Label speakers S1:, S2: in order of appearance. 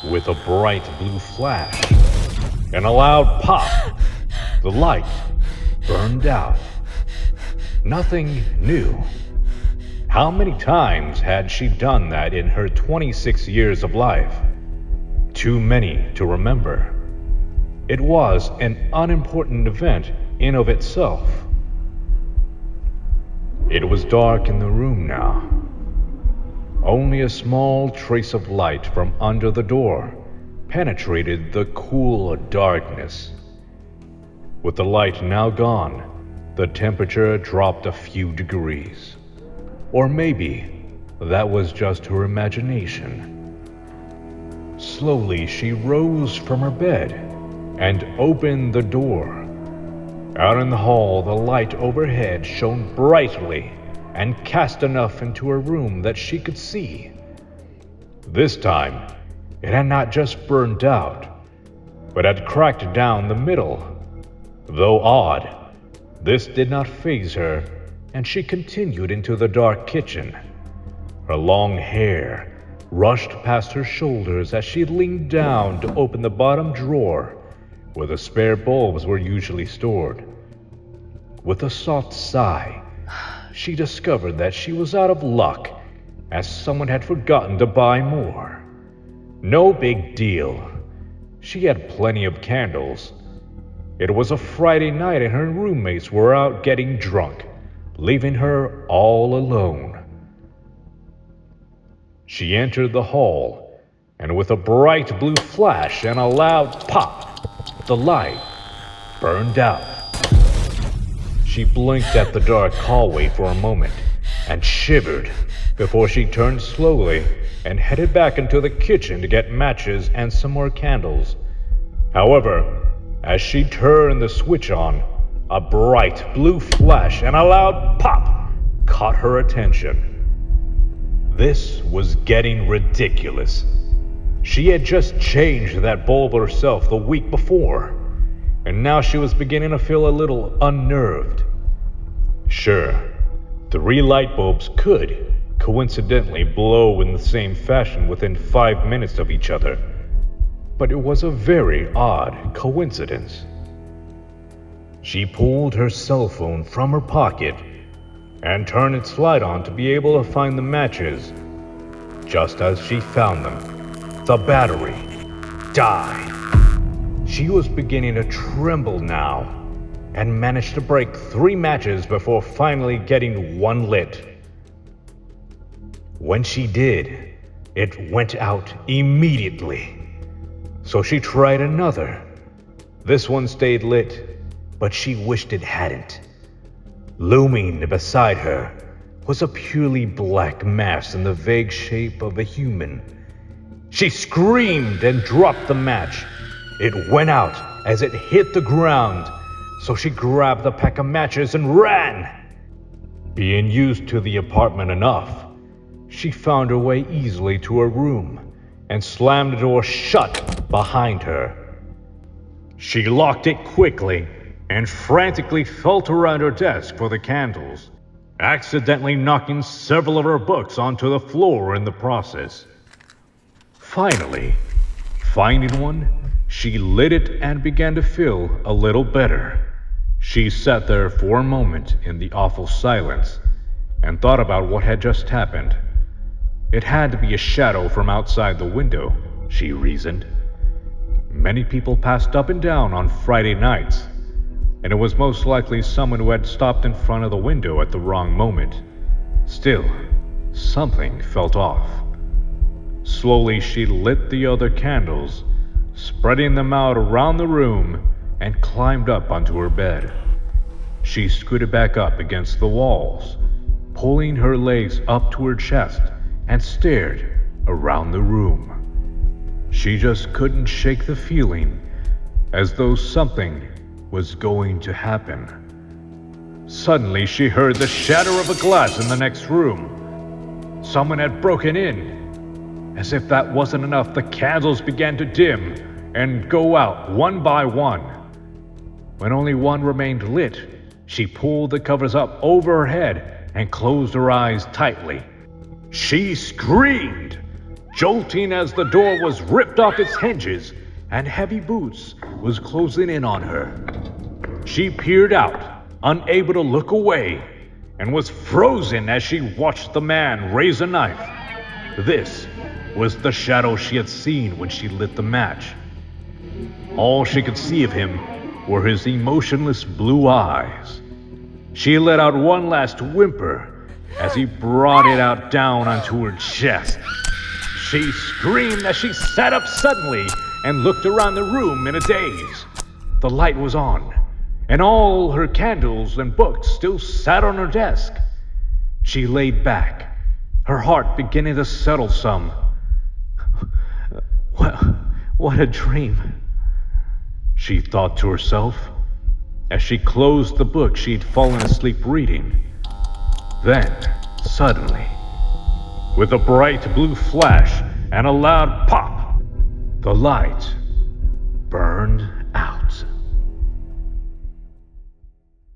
S1: With a bright blue flash and a loud pop, the light burned out. Nothing new. How many times had she done that in her 26 years of life? Too many to remember. It was an unimportant event in of itself. It was dark in the room now. Only a small trace of light from under the door penetrated the cool darkness. With the light now gone, the temperature dropped a few degrees. Or maybe that was just her imagination. Slowly she rose from her bed and opened the door. Out in the hall, the light overhead shone brightly and cast enough into her room that she could see. This time, it had not just burned out, but had cracked down the middle. Though odd, this did not faze her, and she continued into the dark kitchen. Her long hair rushed past her shoulders as she leaned down to open the bottom drawer where the spare bulbs were usually stored. With a soft sigh, she discovered that she was out of luck, as someone had forgotten to buy more. No big deal. She had plenty of candles. It was a Friday night and her roommates were out getting drunk, leaving her all alone. She entered the hall, and with a bright blue flash and a loud pop, the light burned out. She blinked at the dark hallway for a moment and shivered before she turned slowly and headed back into the kitchen to get matches and some more candles. However, as she turned the switch on, a bright blue flash and a loud pop caught her attention. This was getting ridiculous. She had just changed that bulb herself the week before, and now she was beginning to feel a little unnerved. Sure, 3 light bulbs could coincidentally blow in the same fashion within 5 minutes of each other, but it was a very odd coincidence. She pulled her cell phone from her pocket and turned its light on to be able to find the matches. Just as she found them, the battery died. She was beginning to tremble now and managed to break 3 matches before finally getting one lit. When she did, it went out immediately. So she tried another. This one stayed lit, but she wished it hadn't. Looming beside her was a purely black mass in the vague shape of a human. She screamed and dropped the match. It went out as it hit the ground, so she grabbed the pack of matches and ran. Being used to the apartment enough, she found her way easily to her room and slammed the door shut behind her. She locked it quickly and frantically felt around her desk for the candles, accidentally knocking several of her books onto the floor in the process. Finally, finding one, she lit it and began to feel a little better. She sat there for a moment in the awful silence and thought about what had just happened. It had to be a shadow from outside the window, she reasoned. Many people passed up and down on Friday nights, and it was most likely someone who had stopped in front of the window at the wrong moment. Still, something felt off. Slowly she lit the other candles, spreading them out around the room, and climbed up onto her bed. She scooted back up against the walls, pulling her legs up to her chest, and stared around the room. She just couldn't shake the feeling as though something was going to happen. Suddenly, she heard the shatter of a glass in the next room. Someone had broken in. As if that wasn't enough, the candles began to dim and go out one by one. When only one remained lit, she pulled the covers up over her head and closed her eyes tightly. She screamed, jolting as the door was ripped off its hinges and heavy boots was closing in on her. She peered out, unable to look away, and was frozen as she watched the man raise a knife. This was the shadow she had seen when she lit the match. All she could see of him were his emotionless blue eyes. She let out one last whimper as he brought it out down onto her chest. She screamed as she sat up suddenly and looked around the room in a daze. The light was on, and all her candles and books still sat on her desk. She laid back, her heart beginning to settle some. What a dream, she thought to herself, as she closed the book she'd fallen asleep reading. Then, suddenly, with a bright blue flash and a loud pop, the light burned